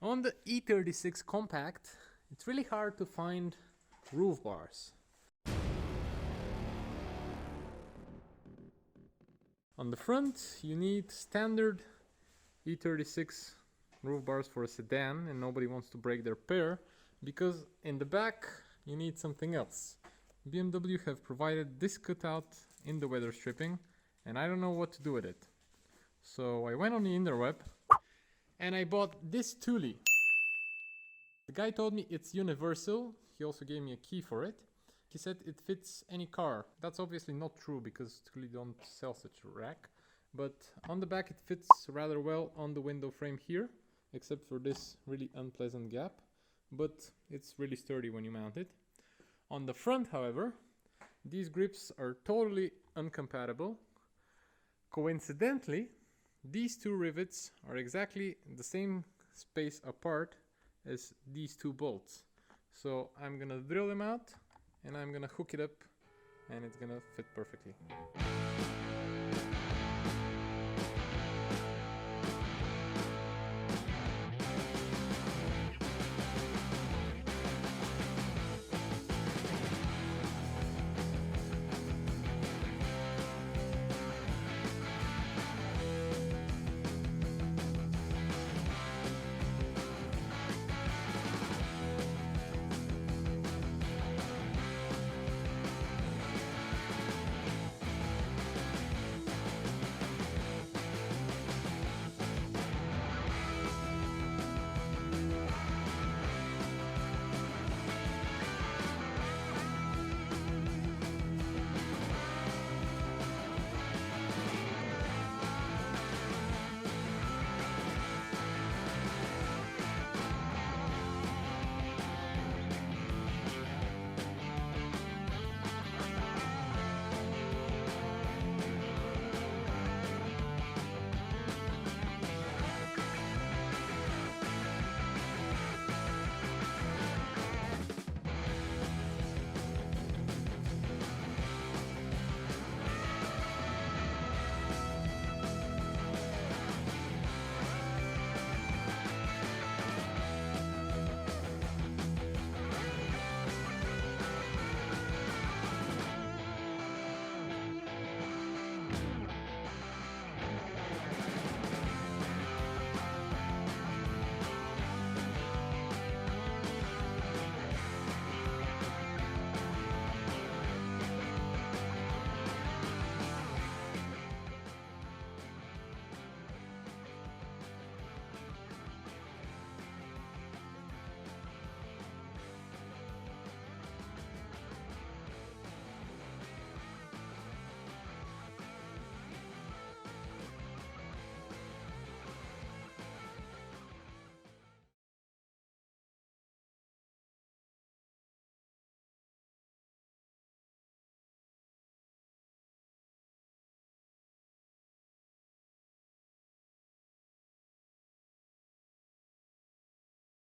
On the E36 Compact, it's really hard to find roof bars. On the front, you need standard E36 roof bars for a sedan, and nobody wants to break their pair, because in the back you need something else. BMW have provided this cutout in the weather stripping, and I don't know what to do with it. So I went on the interweb and I bought this Thule. The guy told me it's universal. He also gave me a key for it. He said it fits any car. That's obviously not true because Thule don't sell such a rack. But on the back it fits rather well on the window frame here, except for this really unpleasant gap. But it's really sturdy when you mount it. On the front, however, these grips are totally incompatible. Coincidentally, these two rivets are exactly the same space apart as these two bolts. So I'm gonna drill them out and I'm gonna hook it up and it's gonna fit perfectly.